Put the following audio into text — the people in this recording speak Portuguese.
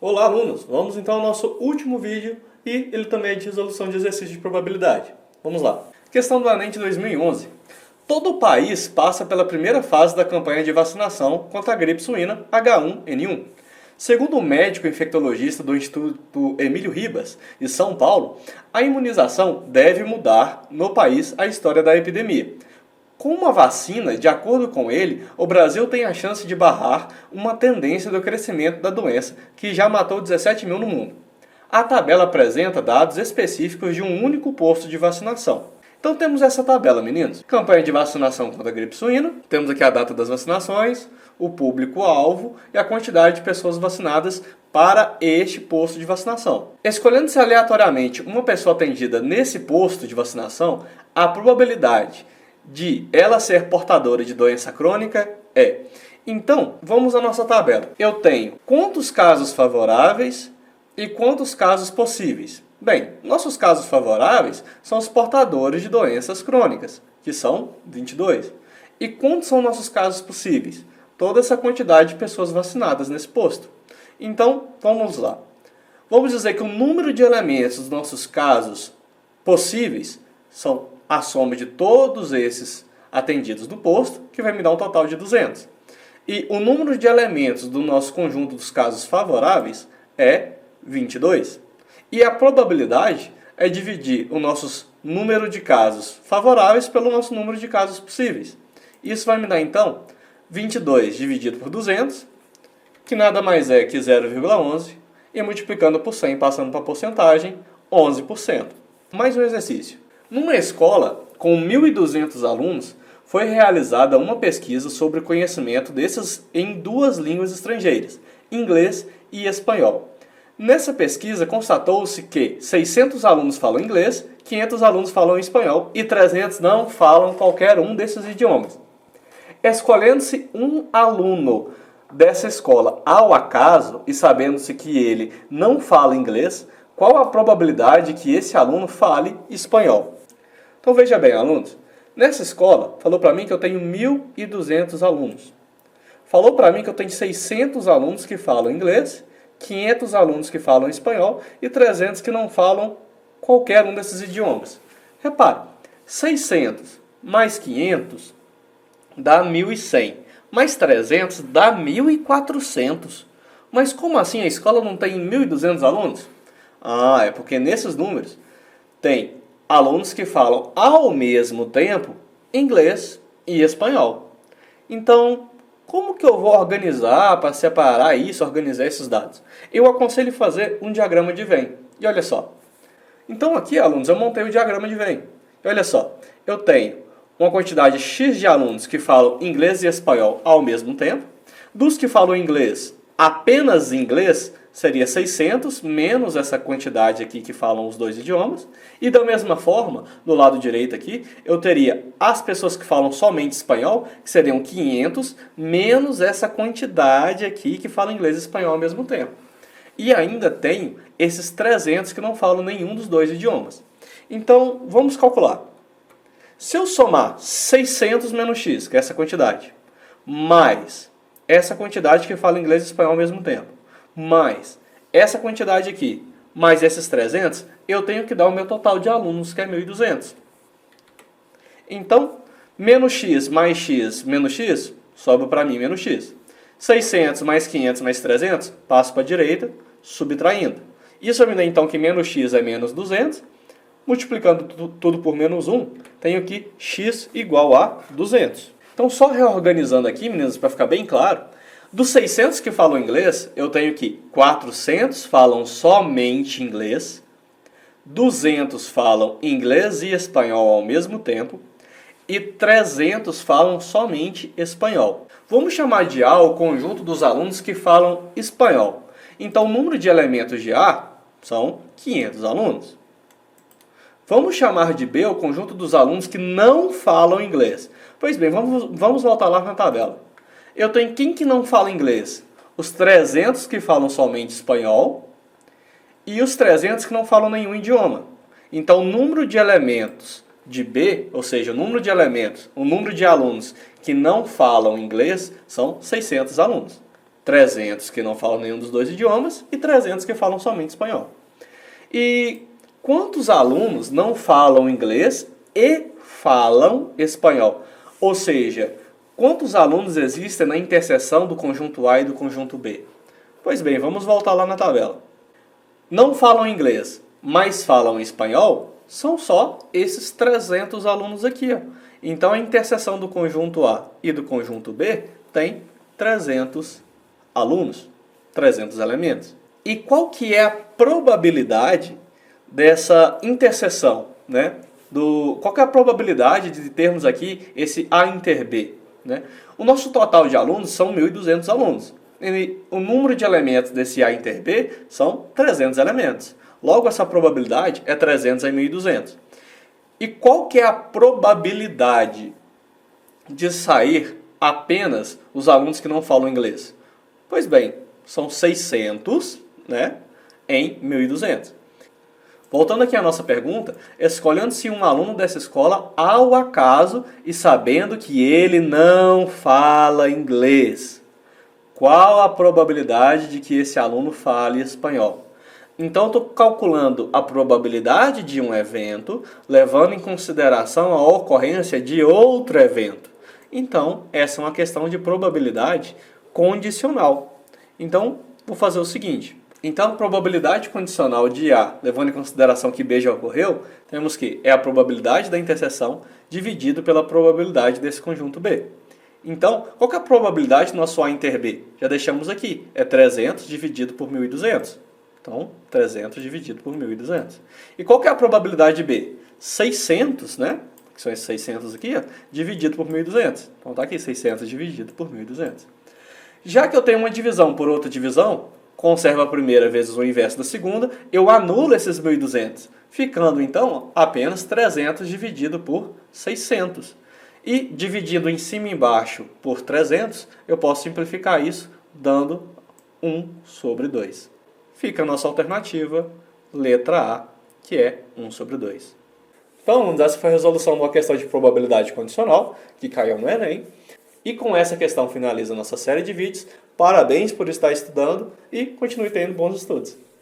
Olá, alunos! Vamos então ao nosso último vídeo e ele também é de resolução de exercício de probabilidade. Vamos lá. Questão do Enem de 2011. Todo o país passa pela primeira fase da campanha de vacinação contra a gripe suína H1N1. Segundo o médico infectologista do Instituto Emílio Ribas, de São Paulo, a imunização deve mudar no país a história da epidemia. Com uma vacina, de acordo com ele, o Brasil tem a chance de barrar uma tendência do crescimento da doença que já matou 17 mil no mundo. A tabela apresenta dados específicos de um único posto de vacinação. Então temos essa tabela, meninos. Campanha de vacinação contra a gripe suína, temos aqui a data das vacinações, o público-alvo e a quantidade de pessoas vacinadas para este posto de vacinação. Escolhendo-se aleatoriamente uma pessoa atendida nesse posto de vacinação, a probabilidade de ela ser portadora de doença crônica é. Então, vamos à nossa tabela. Eu tenho quantos casos favoráveis e quantos casos possíveis. Bem, nossos casos favoráveis são os portadores de doenças crônicas, que são 22. E quantos são nossos casos possíveis? Toda essa quantidade de pessoas vacinadas nesse posto. Então, vamos lá. Vamos dizer que o número de elementos dos nossos casos possíveis são a soma de todos esses atendidos no posto, que vai me dar um total de 200. E o número de elementos do nosso conjunto dos casos favoráveis é 22. E a probabilidade é dividir o nosso número de casos favoráveis pelo nosso número de casos possíveis. Isso vai me dar, então, 22 dividido por 200, que nada mais é que 0,11, e multiplicando por 100, passando para a porcentagem, 11%. Mais um exercício. Numa escola com 1.200 alunos, foi realizada uma pesquisa sobre o conhecimento desses em duas línguas estrangeiras, inglês e espanhol. Nessa pesquisa, constatou-se que 600 alunos falam inglês, 500 alunos falam espanhol e 300 não falam qualquer um desses idiomas. Escolhendo-se um aluno dessa escola ao acaso e sabendo-se que ele não fala inglês, qual a probabilidade que esse aluno fale espanhol? Então veja bem, alunos, nessa escola falou para mim que eu tenho 1.200 alunos. Falou para mim que eu tenho 600 alunos que falam inglês, 500 alunos que falam espanhol e 300 que não falam qualquer um desses idiomas. Repare, 600 mais 500 dá 1.100, mais 300 dá 1.400. Mas como assim a escola não tem 1.200 alunos? É porque nesses números tem alunos que falam ao mesmo tempo inglês e espanhol. Então, como que eu vou organizar para separar isso, organizar esses dados? Eu aconselho fazer um diagrama de Venn. E olha só. Então aqui, alunos, eu montei o diagrama de Venn. E olha só, eu tenho uma quantidade X de alunos que falam inglês e espanhol ao mesmo tempo. Dos que falam inglês, apenas inglês, seria 600 menos essa quantidade aqui que falam os dois idiomas. E da mesma forma, do lado direito aqui, eu teria as pessoas que falam somente espanhol, que seriam 500, menos essa quantidade aqui que falam inglês e espanhol ao mesmo tempo. E ainda tenho esses 300 que não falam nenhum dos dois idiomas. Então, vamos calcular. Se eu somar 600 menos x, que é essa quantidade, mais essa quantidade que fala inglês e espanhol ao mesmo tempo, mais essa quantidade aqui, mais esses 300, eu tenho que dar o meu total de alunos, que é 1.200. Então, menos x, sobra para mim menos x. 600 mais 500 mais 300, passo para a direita, subtraindo. Isso me dá então que menos x é menos 200. Multiplicando tudo por menos 1, tenho que x igual a 200. Então, só reorganizando aqui, meninas, para ficar bem claro, dos 600 que falam inglês, eu tenho que 400 falam somente inglês, 200 falam inglês e espanhol ao mesmo tempo, e 300 falam somente espanhol. Vamos chamar de A o conjunto dos alunos que falam espanhol. Então, o número de elementos de A são 500 alunos. Vamos chamar de B o conjunto dos alunos que não falam inglês. Pois bem, vamos voltar lá na tabela. Eu tenho quem que não fala inglês? Os 300 que falam somente espanhol e os 300 que não falam nenhum idioma. Então, o número de elementos de B, ou seja, o número de elementos, o número de alunos que não falam inglês são 600 alunos. 300 que não falam nenhum dos dois idiomas e 300 que falam somente espanhol. E quantos alunos não falam inglês e falam espanhol? Ou seja, quantos alunos existem na interseção do conjunto A e do conjunto B? Pois bem, vamos voltar lá na tabela. Não falam inglês, mas falam espanhol, são só esses 300 alunos aqui, ó. Então a interseção do conjunto A e do conjunto B tem 300 alunos, 300 elementos. E qual que é a probabilidade dessa interseção, né? Qual que é a probabilidade de termos aqui esse A inter B? Né? O nosso total de alunos são 1.200 alunos. E o número de elementos desse A inter B são 300 elementos. Logo, essa probabilidade é 300 em 1.200. E qual que é a probabilidade de sair apenas os alunos que não falam inglês? Pois bem, são 600, né, em 1.200. Voltando aqui à nossa pergunta, escolhendo-se um aluno dessa escola ao acaso e sabendo que ele não fala inglês. Qual a probabilidade de que esse aluno fale espanhol? Então, estou calculando a probabilidade de um evento, levando em consideração a ocorrência de outro evento. Então, essa é uma questão de probabilidade condicional. Então, vou fazer o seguinte. Então, a probabilidade condicional de A, levando em consideração que B já ocorreu, temos que é a probabilidade da interseção dividido pela probabilidade desse conjunto B. Então, qual que é a probabilidade do nosso A inter B? Já deixamos aqui, é 300 dividido por 1.200. Então, 300 dividido por 1.200. E qual que é a probabilidade de B? 600, né? Que são esses 600 aqui, ó, dividido por 1.200. Então, está aqui, 600 dividido por 1.200. Já que eu tenho uma divisão por outra divisão, conservo a primeira vezes o inverso da segunda, eu anulo esses 1.200, ficando, então, apenas 300 dividido por 600. E dividindo em cima e embaixo por 300, eu posso simplificar isso dando 1 sobre 2. Fica a nossa alternativa, letra A, que é 1 sobre 2. Então, essa foi a resolução de uma questão de probabilidade condicional, que caiu no Enem. E com essa questão finaliza a nossa série de vídeos. Parabéns por estar estudando e continue tendo bons estudos.